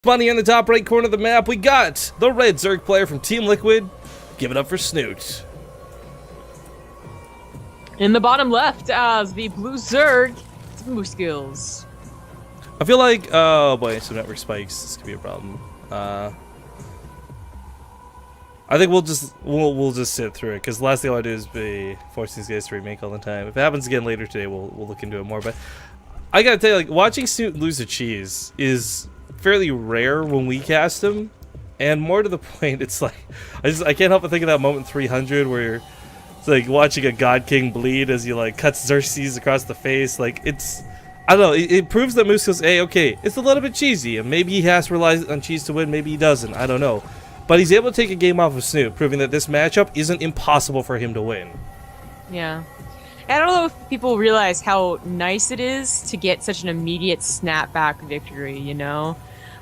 Spawning in the top right corner of the map, we got the red Zerg player from Team Liquid. Give it up for Snute. In the bottom left, as the blue Zerg, it's Moosegills. I feel like, oh boy, some network spikes. This could be a problem. I think we'll just sit through it because the last thing I want to do is be forcing these guys to remake all the time. If it happens again later today, we'll look into it more. But I gotta tell you, like, watching Snute lose a cheese is fairly rare when we cast him, and more to the point, it's like I can't help but think of that moment 300 where it's like watching a God King bleed as he like cuts Xerxes across the face. Like, it's, I don't know, it proves that Moose goes, hey, okay, it's a little bit cheesy, and maybe he has to rely on cheese to win, maybe he doesn't, I don't know. But he's able to take a game off of Snute, proving that this matchup isn't impossible for him to win. Yeah. I don't know if people realize how nice it is to get such an immediate snapback victory, you know?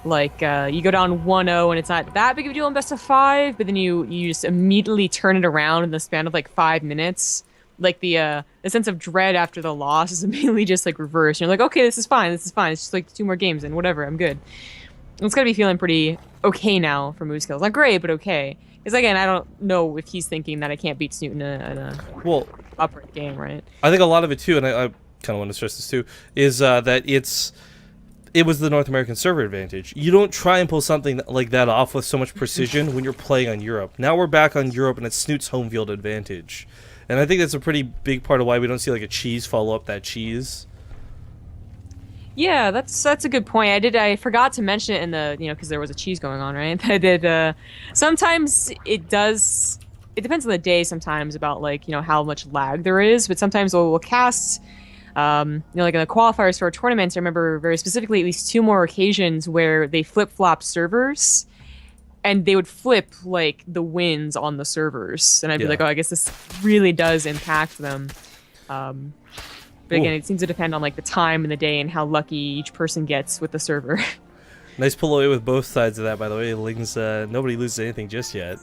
Like, you go down 1-0 and it's not that big of a deal in best of 5, but then you just immediately turn it around in the span of like 5 minutes. Like the sense of dread after the loss is immediately just like reversed. You're like, okay, this is fine. It's just like 2 more games and whatever, I'm good. It's gotta be feeling pretty okay now for Moosegills. Not great, but okay. Because again, I don't know if he's thinking that I can't beat Snute in a upright game, right? I think a lot of it too, and I kind of want to stress this too, is that it was the North American server advantage. You don't try and pull something like that off with so much precision when you're playing on Europe. Now we're back on Europe, and it's Snute's home field advantage. And I think that's a pretty big part of why we don't see like a cheese follow up that cheese. Yeah, that's a good point. I forgot to mention it in the, because there was a cheese going on, right? I did, sometimes it depends on the day sometimes about like, how much lag there is, but sometimes we'll cast, like in the qualifiers for our tournaments, I remember very specifically at least 2 more occasions where they flip-flop servers, and they would flip like the wins on the servers, and I'd be like, oh, I guess this really does impact them. But again, it seems to depend on like the time and the day and how lucky each person gets with the server. Nice pull away with both sides of that, by the way. Lings, nobody loses anything just yet.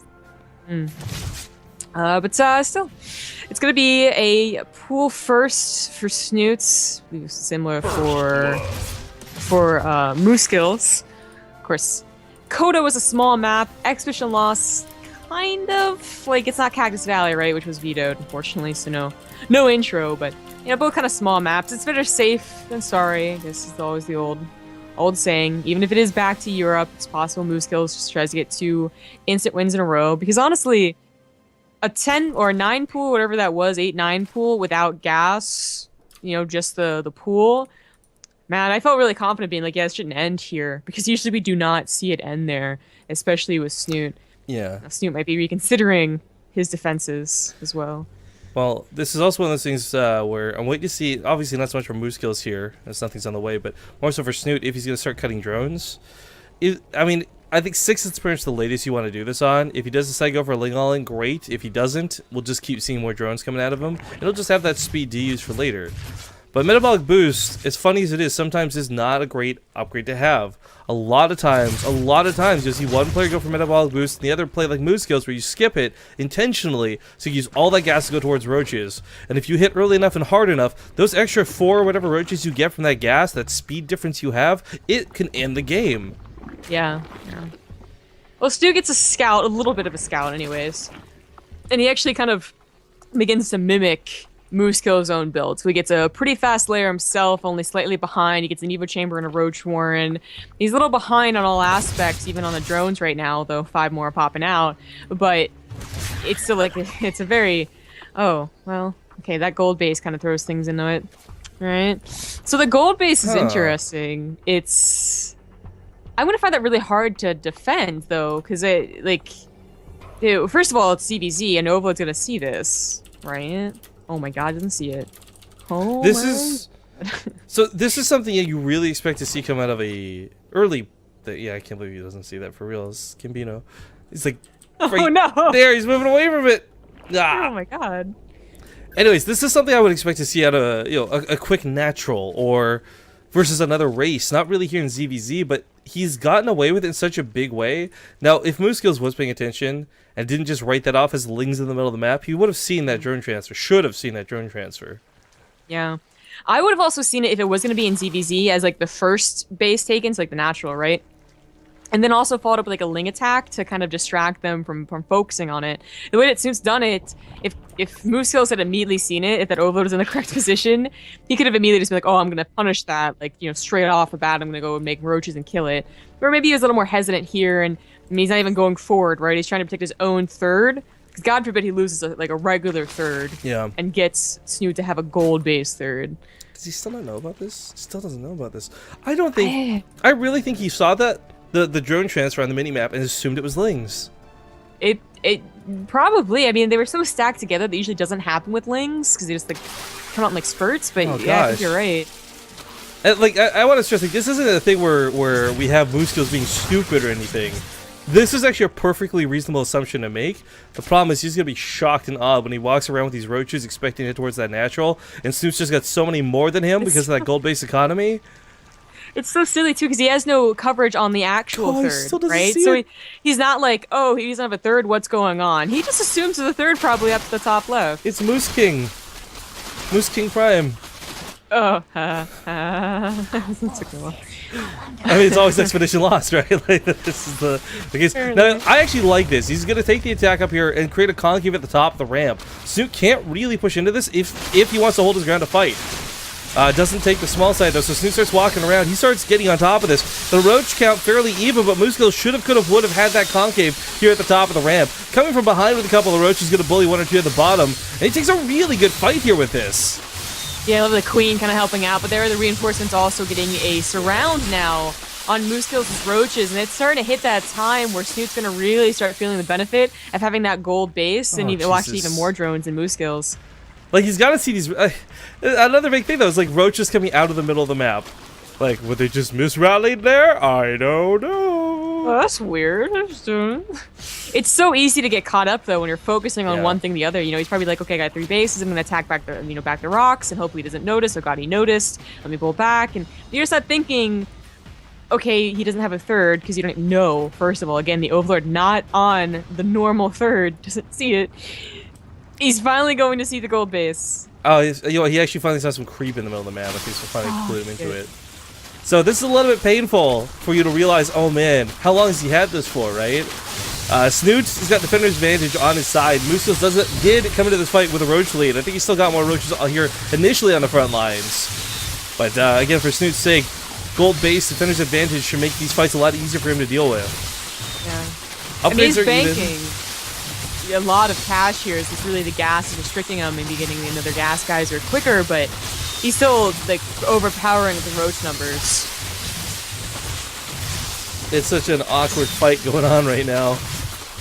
But still, it's gonna be a pool first for Snutes, similar for Moosegills. Of course, Coda was a small map. Exhibition loss, kind of like it's not Cactus Valley, right? Which was vetoed, unfortunately. So no intro, but both kind of small maps. It's better safe than sorry. I guess it's always the old saying. Even if it is back to Europe, it's possible Moosegills just tries to get 2 instant wins in a row. Because honestly, a 10 or a 9 pool, whatever that was, 8-9 pool without gas, just the pool. Man, I felt really confident being like, yeah, it shouldn't end here. Because usually we do not see it end there, especially with Snute. Yeah. Snute might be reconsidering his defenses as well. Well, this is also one of those things where I'm waiting to see, obviously not so much for Moosegills here, as nothing's on the way, but more so for Snute if he's going to start cutting drones. I think 6 is pretty much the latest you want to do this on. If he does decide to go for a Ling All-In, great. If he doesn't, we'll just keep seeing more drones coming out of him. It'll just have that speed to use for later. But Metabolic Boost, as funny as it is, sometimes is not a great upgrade to have. A lot of times, you'll see one player go for Metabolic Boost and the other play like Moosegills where you skip it intentionally so you use all that gas to go towards roaches. And if you hit early enough and hard enough, those extra 4 or whatever roaches you get from that gas, that speed difference you have, it can end the game. Yeah. Well, Stu gets a little bit of a scout anyways. And he actually kind of begins to mimic Moosegills' own build. So he gets a pretty fast layer himself, only slightly behind. He gets an Evo Chamber and a Roach Warren. He's a little behind on all aspects, even on the drones right now, though 5 more are popping out. But it's still like, it's a very, oh, well, okay, that gold base kind of throws things into it. Right? So the gold base is interesting. I'm going to find that really hard to defend, though, because first of all, it's CVZ, and Nova's going to see this, right? Oh my god, doesn't see it. Oh, so this is something that you really expect to see come out of a early. Yeah, I can't believe he doesn't see that for real. It's Gambino. He's like, oh no, there, he's moving away from it. Oh my god. Anyways, this is something I would expect to see out of a quick natural or versus another race. Not really here in ZVZ, but he's gotten away with it in such a big way. Now, if Moosegills was paying attention and didn't just write that off as Lings in the middle of the map, he would have seen that drone transfer. Should have seen that drone transfer. Yeah. I would have also seen it if it was going to be in ZVZ as like the first base taken, so like the natural, right? And then also followed up with like a Ling attack to kind of distract them from focusing on it. The way that Snoot's done it, if Moosegills had immediately seen it, if that overload was in the correct position, he could have immediately just been like, oh, I'm gonna punish that, like, you know, straight off the bat, I'm gonna go and make roaches and kill it. Or maybe he was a little more hesitant here, and I mean, he's not even going forward, right? He's trying to protect his own third. Because God forbid he loses like a regular third, and gets Snute to have a gold-based third. Does he still not know about this? He still doesn't know about this. I don't think. I really think he saw that the drone transfer on the minimap and assumed it was Lings. It probably. I mean, they were so stacked together that usually doesn't happen with Lings because they just like come out in like spurts. But yeah, I think you're right. And, like I want to stress, like this isn't a thing where we have Moosegills being stupid or anything. This is actually a perfectly reasonable assumption to make. The problem is he's going to be shocked and awed when he walks around with these roaches expecting to head towards that natural, and Snoot's just got so many more than him because of that gold-based economy. It's so silly, too, because he has no coverage on the actual third, right? So he's not like, oh, he doesn't have a third, what's going on? He just assumes there's a third probably up at the top left. It's Moose King. Moose King Prime. Oh, that's a good one. I mean, it's always Expedition Lost, right? Like, this is the case. Now, I actually like this. He's going to take the attack up here and create a concave at the top of the ramp. Snute can't really push into this if he wants to hold his ground to fight. Doesn't take the small side, though, so Snute starts walking around. He starts getting on top of this. The roach count fairly even, but Moosegills should have, could have, would have had that concave here at the top of the ramp. Coming from behind with a couple of roaches, going to bully one or two at the bottom. And he takes a really good fight here with this. Yeah, I love the queen kind of helping out, but there are the reinforcements also getting a surround now on Moosegills' roaches, and it's starting to hit that time where Snoot's going to really start feeling the benefit of having that gold base, and actually even more drones than Moosegills. Like, he's got to see these... another big thing, though, is, like, roaches coming out of the middle of the map. Like, were they just misrallied there? I don't know. Oh, that's weird. It's so easy to get caught up, though, when you're focusing on one thing or the other. You know, he's probably like, okay, I got 3 bases. I'm going to attack back the, back the rocks, and hopefully he doesn't notice. Oh, God, he noticed. Let me pull back. And you just start thinking, okay, he doesn't have a third because you don't know, first of all. Again, the Overlord not on the normal third. Doesn't see it. He's finally going to see the gold base. Oh, he actually finally saw some creep in the middle of the map. He's finally clued him into it. So this is a little bit painful for you to realize, oh man, how long has he had this for, right? Snoot's got Defender's advantage on his side. Moosegills did come into this fight with a roach lead. I think he's still got more roaches here initially on the front lines. But again, for Snoot's sake, gold base Defender's advantage should make these fights a lot easier for him to deal with. Yeah. He's banking a lot of cash here. It's really the gas is restricting him, maybe getting another gas guys or quicker, but he's still like overpowering the roach numbers. It's such an awkward fight going on right now,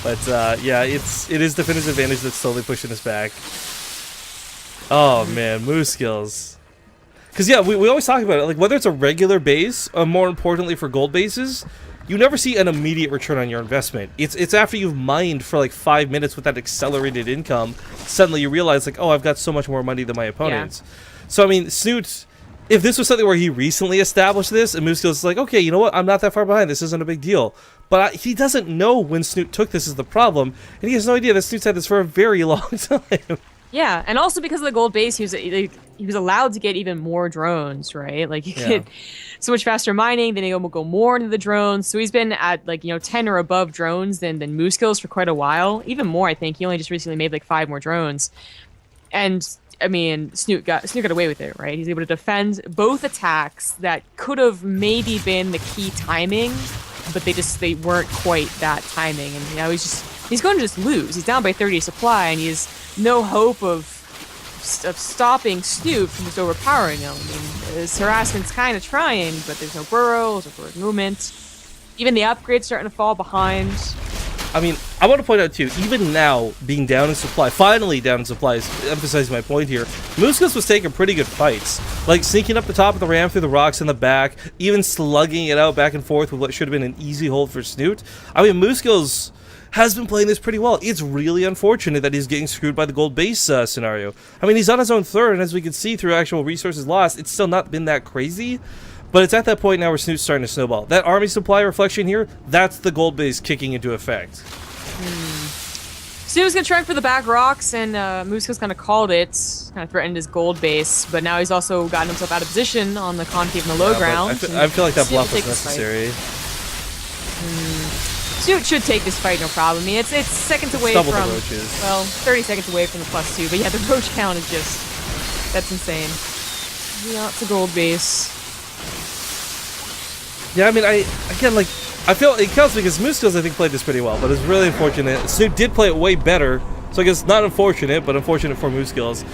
but yeah, it is Defender's advantage that's slowly pushing us back. Oh man, Moosegills. Because yeah, we always talk about it, like whether it's a regular base, or more importantly for gold bases, you never see an immediate return on your investment. It's after you've mined for like 5 minutes with that accelerated income, suddenly you realize like, oh, I've got so much more money than my opponents. Yeah. So I mean, Snute, if this was something where he recently established this, and Moosegills is like, okay, you know what, I'm not that far behind, this isn't a big deal. But he doesn't know when Snute took this as the problem, and he has no idea that Snoot's had this for a very long time. Yeah, and also because of the gold base, he was allowed to get even more drones, right? Like, you get so much faster mining, then he'll go more into the drones. So he's been at, like, 10 or above drones than Moosegills for quite a while. Even more, I think. He only just recently made, like, 5 more drones. And, I mean, Snute got away with it, right? He's able to defend both attacks that could have maybe been the key timing, but they weren't quite that timing. And now he's going to just lose. He's down by 30 supply, and he has no hope of stopping Snute from just overpowering him. I mean, his harassment's kind of trying, but there's no burrows or forward movement. Even the upgrades starting to fall behind. I mean, I want to point out too, even now, being down in supply, finally down in supply, is emphasizing my point here. Moosegills was taking pretty good fights. Like, sneaking up the top of the ramp through the rocks in the back, even slugging it out back and forth with what should have been an easy hold for Snute. I mean, Moosegills has been playing this pretty well. It's really unfortunate that he's getting screwed by the gold base scenario. I mean, he's on his own third, and as we can see through actual resources lost, it's still not been that crazy. But it's at that point now where Snoot's starting to snowball. That army supply reflection here, that's the gold base kicking into effect. Snoot was going to try for the back rocks, and Moosegills kind of called it, kind of threatened his gold base, but now he's also gotten himself out of position on the concave and the low ground. I feel like that bluff was necessary. Snute should take this fight no problem. I mean, it's seconds away Double from, the roaches. well, 30 seconds away from the +2. But yeah, the roach count is just, that's insane. Yeah, it's a gold base. Yeah, I mean, I feel it counts because Moosegills I think played this pretty well, but it's really unfortunate. Snute did play it way better, so I guess not unfortunate, but unfortunate for Moosegills.